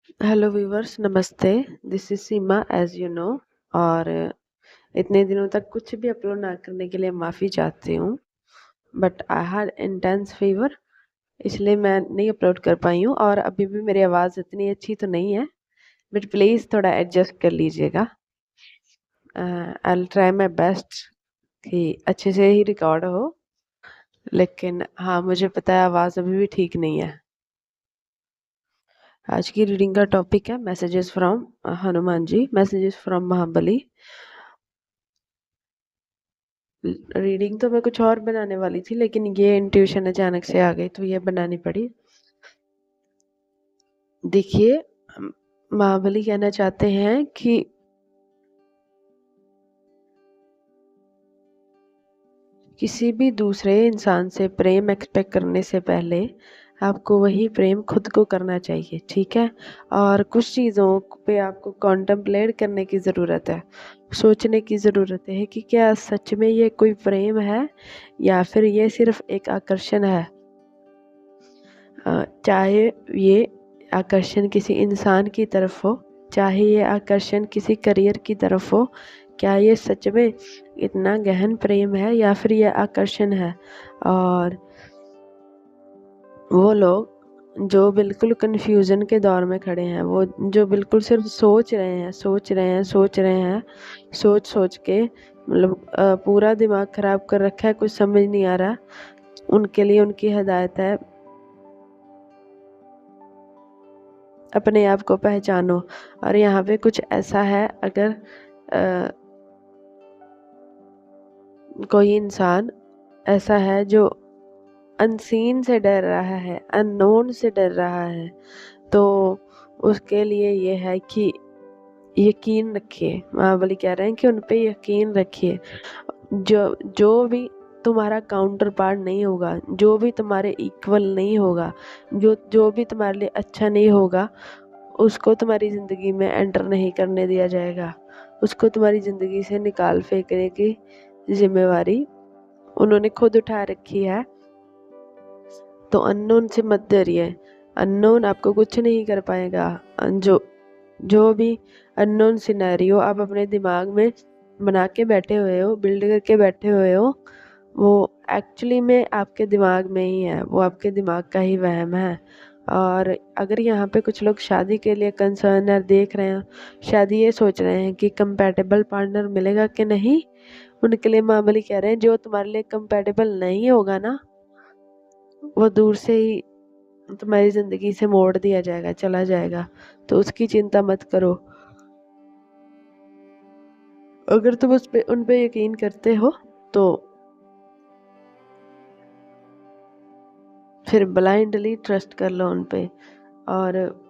Hello viewers, नमस्ते। This is Seema as you know. और इतने दिनों तक कुछ भी अपलोड ना करने के लिए माफ़ी चाहती हूँ, but I had intense fever, इसलिए मैं नहीं अपलोड कर पाई हूँ। और अभी भी मेरी आवाज़ इतनी अच्छी तो नहीं है, बट प्लीज़ थोड़ा एडजस्ट कर लीजिएगा। I will try my best कि अच्छे से ही रिकॉर्ड हो, लेकिन हाँ, मुझे पता है आवाज़ अभी भी ठीक नहीं है। आज की रीडिंग का टॉपिक है messages from Hanuman ji, messages from Mahabali. Reading तो मैं कुछ और बनाने वाली थी, लेकिन ये इंट्यूशन अचानक से आ गई तो ये बनानी पड़ी। देखिए, महाबली कहना चाहते हैं कि किसी भी दूसरे इंसान से प्रेम एक्सपेक्ट करने से पहले आपको वही प्रेम खुद को करना चाहिए, ठीक है। और कुछ चीज़ों पे आपको कॉन्टम्पलेट करने की ज़रूरत है, सोचने की ज़रूरत है कि क्या सच में ये कोई प्रेम है या फिर ये सिर्फ एक आकर्षण है। चाहे ये आकर्षण किसी इंसान की तरफ हो, चाहे ये आकर्षण किसी करियर की तरफ हो, क्या ये सच में इतना गहन प्रेम है या फिर ये आकर्षण है। और वो लोग जो बिल्कुल कन्फ्यूज़न के दौर में खड़े हैं, वो जो बिल्कुल सिर्फ सोच रहे हैं, सोच के मतलब पूरा दिमाग ख़राब कर रखा है, कुछ समझ नहीं आ रहा, उनके लिए उनकी हिदायत है, अपने आप को पहचानो। और यहाँ पे कुछ ऐसा है, अगर कोई इंसान ऐसा है जो अनसीन से डर रहा है, अननोन से डर रहा है, तो उसके लिए ये है कि यकीन रखिए। महाबली कह रहे हैं कि उन पे यकीन रखिए। जो जो भी तुम्हारा काउंटर पार्ट नहीं होगा, जो भी तुम्हारे इक्वल नहीं होगा, जो भी तुम्हारे लिए अच्छा नहीं होगा, उसको तुम्हारी ज़िंदगी में एंटर नहीं करने दिया जाएगा। उसको तुम्हारी ज़िंदगी से निकाल फेंकने की ज़िम्मेवारी उन्होंने खुद उठा रखी है। तो अननोन से मत डरिए, अननोन आपको कुछ नहीं कर पाएगा। जो भी अननोन सिनेरियो आप अपने दिमाग में बना के बैठे हुए हो, बिल्ड करके बैठे हुए हो, वो एक्चुअली में आपके दिमाग में ही है, वो आपके दिमाग का ही वहम है। और अगर यहाँ पे कुछ लोग शादी के लिए कंसर्न है, देख रहे हैं, शादी ये सोच रहे हैं कि कंपैटिबल पार्टनर मिलेगा कि नहीं, उनके लिए महाबली कह रहे हैं जो तुम्हारे लिए कंपैटिबल नहीं होगा ना, वो दूर से ही तुम्हारी ज़िंदगी से मोड़ दिया जाएगा, चला जाएगा। तो उसकी चिंता मत करो। अगर तुम उन पे यकीन करते हो तो फिर ब्लाइंडली ट्रस्ट कर लो उन पे। और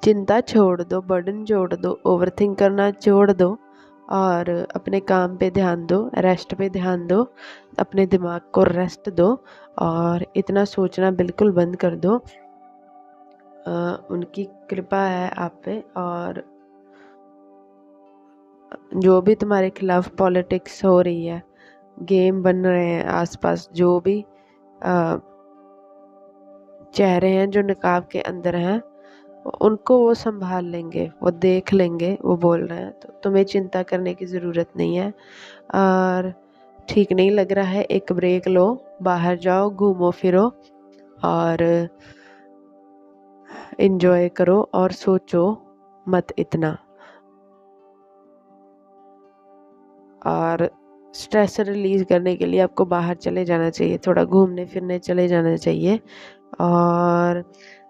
चिंता छोड़ दो, बर्डन छोड़ दो, ओवरथिंक करना छोड़ दो और अपने काम पे ध्यान दो, रेस्ट पे ध्यान दो, अपने दिमाग को रेस्ट दो और इतना सोचना बिल्कुल बंद कर दो। उनकी कृपा है आप पे। और जो भी तुम्हारे खिलाफ पॉलिटिक्स हो रही है, गेम बन रहे हैं आसपास, जो भी चेहरे हैं जो निकाब के अंदर हैं, उनको वो संभाल लेंगे, वो देख लेंगे, वो बोल रहे हैं, तो तुम्हें चिंता करने की ज़रूरत नहीं है। और ठीक नहीं लग रहा है, एक ब्रेक लो, बाहर जाओ, घूमो फिरो और एंजॉय करो और सोचो मत इतना। और स्ट्रेस रिलीज़ करने के लिए आपको बाहर चले जाना चाहिए, थोड़ा घूमने फिरने चले जाना चाहिए। और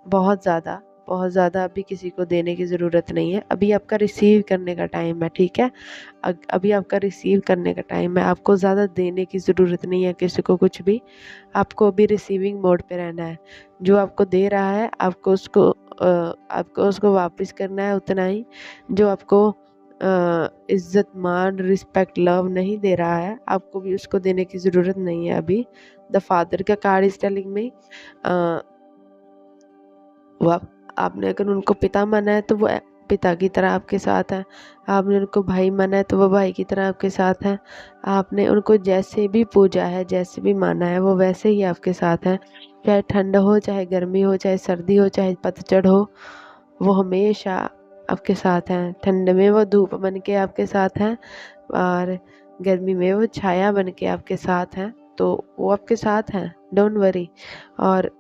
बहुत ज़्यादा अभी किसी को देने की ज़रूरत नहीं है, अभी आपका रिसीव करने का टाइम है, ठीक है। अभी आपका रिसीव करने का टाइम है, आपको ज़्यादा देने की ज़रूरत नहीं है किसी को कुछ भी। आपको अभी रिसीविंग मोड पे रहना है। जो आपको दे रहा है आपको उसको वापस करना है उतना ही। जो आपको इज़्ज़त मान रिस्पेक्ट लव नहीं दे रहा है, आपको भी उसको देने की ज़रूरत नहीं है अभी। द फादर का कार्ड इज टेलिंग मी, वो आपने अगर उनको पिता माना है तो वो पिता की तरह आपके साथ हैं, आपने उनको भाई माना है तो वो भाई की तरह आपके साथ हैं, आपने उनको जैसे भी पूजा है, जैसे भी माना है, वो वैसे ही आपके साथ हैं। चाहे ठंड हो, चाहे गर्मी हो, चाहे सर्दी हो, चाहे पतझड़ हो, वो हमेशा आपके साथ हैं। ठंड में वो धूप बन के आपके साथ हैं और गर्मी में वो छाया बन के आपके साथ हैं। तो वो आपके साथ हैं, डोंट वरी। और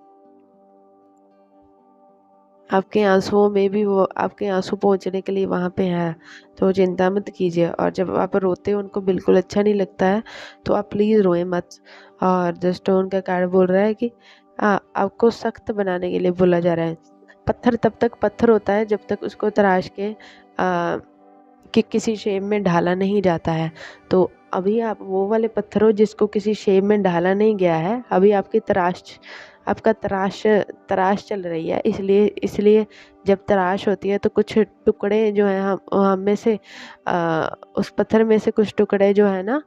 आपके आंसुओं में भी वो आपके आंसू पोंछने के लिए वहाँ पे है, तो चिंता मत कीजिए। और जब आप रोते हो, उनको बिल्कुल अच्छा नहीं लगता है, तो आप प्लीज़ रोएं मत। और द स्टोन का कार्ड बोल रहा है कि आपको सख्त बनाने के लिए बोला जा रहा है। पत्थर तब तक पत्थर होता है जब तक उसको तराश के कि किसी शेप में ढाला नहीं जाता है। तो अभी आप वो वाले पत्थर हो जिसको किसी शेप में ढाला नहीं गया है, अभी आपका तराश चल रही है। इसलिए इसलिए जब तराश होती है तो कुछ टुकड़े जो हैं हम में से उस पत्थर में से कुछ टुकड़े जो है ना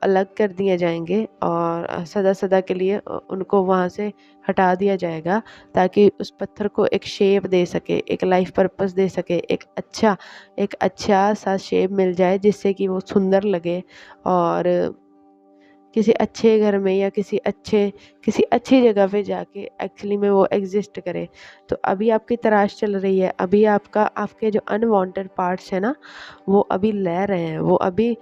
अलग कर दिए जाएंगे और सदा सदा के लिए उनको वहाँ से हटा दिया जाएगा, ताकि उस पत्थर को एक शेप दे सके, एक लाइफ पर्पस दे सके, एक अच्छा सा शेप मिल जाए जिससे कि वो सुंदर लगे और किसी अच्छे घर में या किसी अच्छी जगह पे जाके एक्चुअली में वो एग्जिस्ट करे। तो अभी आपकी तलाश चल रही है। अभी आपके जो अनवांटेड पार्ट्स है ना, वो अभी ले रहे हैं, वो अभी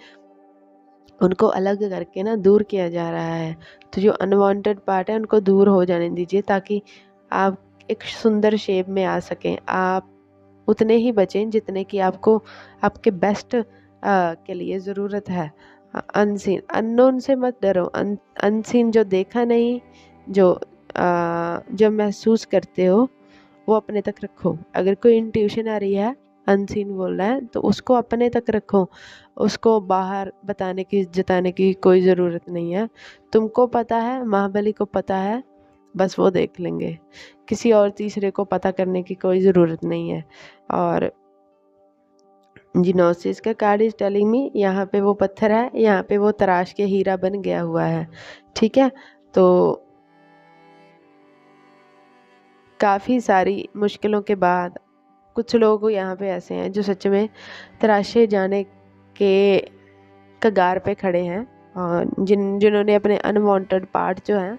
उनको अलग करके ना दूर किया जा रहा है। तो जो अनवांटेड पार्ट है उनको दूर हो जाने दीजिए, ताकि आप एक सुंदर शेप में आ सकें। आप उतने ही बचें जितने की आपको आपके बेस्ट के लिए ज़रूरत है। अनसीन अननोन से मत डरो। अनसीन जो देखा नहीं, जो महसूस करते हो, वो अपने तक रखो। अगर कोई इंट्यूशन आ रही है, अनसीन बोल रहा है, तो उसको अपने तक रखो। उसको बाहर जताने की कोई ज़रूरत नहीं है। तुमको पता है, महाबली को पता है, बस वो देख लेंगे। किसी और तीसरे को पता करने की कोई ज़रूरत नहीं है। और जिनोसिस का कार्ड इज टेलिंग मी, यहाँ पे वो पत्थर है, यहाँ पे वो तराश के हीरा बन गया हुआ है। ठीक है, तो काफ़ी सारी मुश्किलों के बाद कुछ लोग यहाँ पे ऐसे हैं जो सच में तराशे जाने के कगार पे खड़े हैं, और जिन्होंने अपने अनवांटेड पार्ट जो हैं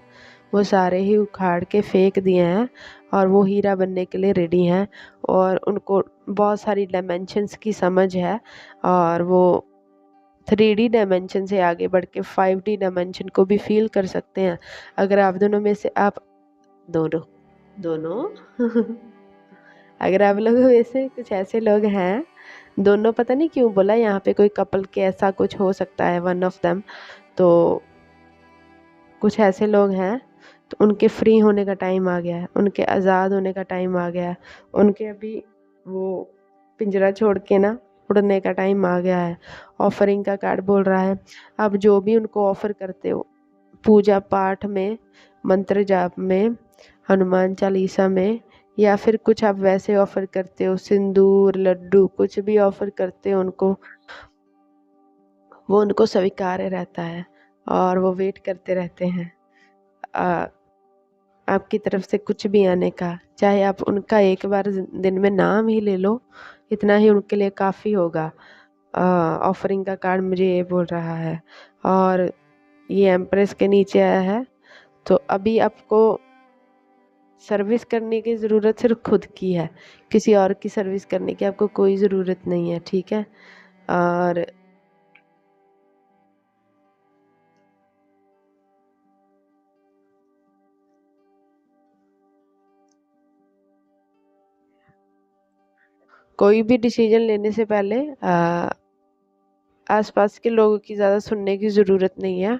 वो सारे ही उखाड़ के फेंक दिए हैं और वो हीरा बनने के लिए रेडी हैं। और उनको बहुत सारी डायमेंशंस की समझ है और वो 3D डायमेंशन से आगे बढ़ के 5D डायमेंशन को भी फील कर सकते हैं। अगर आप दोनों में से आप दोनों दोनों अगर आप लोगों में से कुछ ऐसे लोग हैं, दोनों पता नहीं क्यों बोला, यहाँ पे कोई कपल के ऐसा कुछ हो सकता है, वन ऑफ देम। तो कुछ ऐसे लोग हैं, तो उनके फ्री होने का टाइम आ गया है, उनके आज़ाद होने का टाइम आ गया है, उनके अभी वो पिंजरा छोड़ के ना उड़ने का टाइम आ गया है। ऑफरिंग का कार्ड बोल रहा है, आप जो भी उनको ऑफर करते हो, पूजा पाठ में, मंत्र जाप में, हनुमान चालीसा में, या फिर कुछ आप वैसे ऑफर करते हो, सिंदूर, लड्डू, कुछ भी ऑफर करते हो उनको, वो उनको स्वीकार्य रहता है और वो वेट करते रहते हैं आपकी तरफ से कुछ भी आने का। चाहे आप उनका एक बार दिन में नाम ही ले लो, इतना ही उनके लिए काफ़ी होगा। ऑफरिंग का कार्ड मुझे ये बोल रहा है। और ये एम्प्रेस के नीचे आया है। तो अभी आपको सर्विस करने की ज़रूरत सिर्फ खुद की है, किसी और की सर्विस करने की आपको कोई ज़रूरत नहीं है। ठीक है, और कोई भी डिसीजन लेने से पहले आसपास के लोगों की ज़्यादा सुनने की ज़रूरत नहीं है।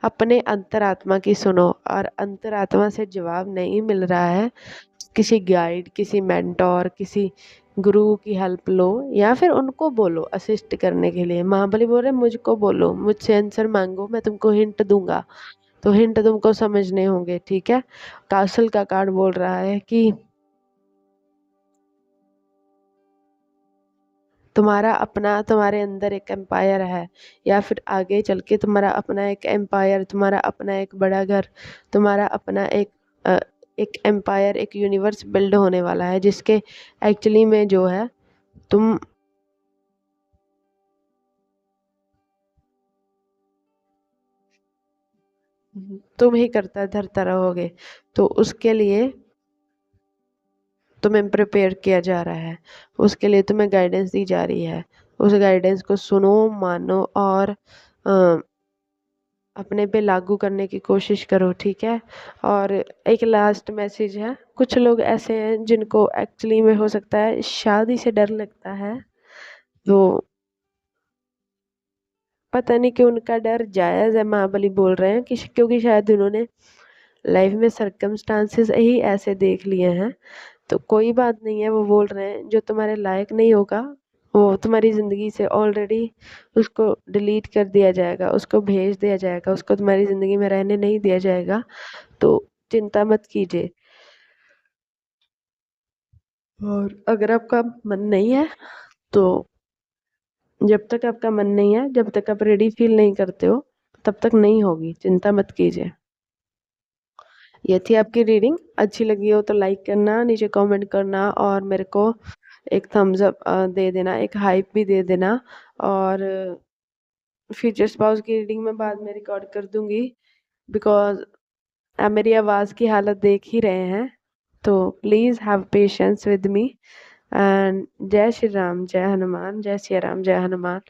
अपने अंतरात्मा की सुनो, और अंतरात्मा से जवाब नहीं मिल रहा है, किसी गाइड, किसी मेंटोर, किसी गुरु की हेल्प लो, या फिर उनको बोलो असिस्ट करने के लिए। महाबली बोल रहे मुझको बोलो, मुझसे आंसर मांगो, मैं तुमको हिंट दूंगा। तो हिंट तुमको समझने होंगे। ठीक है, कासल का कार्ड बोल रहा है कि तुम्हारे अंदर एक एम्पायर है, या फिर आगे चल के तुम्हारा अपना एक एम्पायर, तुम्हारा अपना एक बड़ा घर, तुम्हारा अपना एक एम्पायर, एक यूनिवर्स बिल्ड होने वाला है, जिसके एक्चुअली में जो है तुम ही करता धरता रहोगे। तो उसके लिए तुम्हें प्रिपेयर किया जा रहा है, उसके लिए तुम्हें गाइडेंस दी जा रही है। उस गाइडेंस को सुनो, मानो और अपने पे लागू करने की कोशिश करो, ठीक है। और एक लास्ट मैसेज है, कुछ लोग ऐसे हैं जिनको एक्चुअली में हो सकता है शादी से डर लगता है, तो पता नहीं क्यों उनका डर जायज़ है, महाबली बोल रहे हैं कि क्योंकि शायद उन्होंने लाइफ में सर्कमस्टांसेस ही ऐसे देख लिए हैं। तो कोई बात नहीं है, वो बोल रहे हैं जो तुम्हारे लायक नहीं होगा वो तुम्हारी ज़िंदगी से ऑलरेडी उसको डिलीट कर दिया जाएगा, उसको भेज दिया जाएगा, उसको तुम्हारी ज़िंदगी में रहने नहीं दिया जाएगा। तो चिंता मत कीजिए। और अगर आपका मन नहीं है तो जब तक आपका मन नहीं है, जब तक आप रेडी फील नहीं करते हो, तब तक नहीं होगी, चिंता मत कीजिए। ये थी आपकी रीडिंग। अच्छी लगी हो तो लाइक करना, नीचे कमेंट करना और मेरे को एक थम्स अप दे देना, एक हाइप भी दे देना। और फ्यूचर स्पाउस की रीडिंग मैं बाद में रिकॉर्ड कर दूंगी, बिकॉज मेरी आवाज़ की हालत देख ही रहे हैं। तो please have patience with me. And जय श्री राम, जय हनुमान, जय सिया राम, जय हनुमान।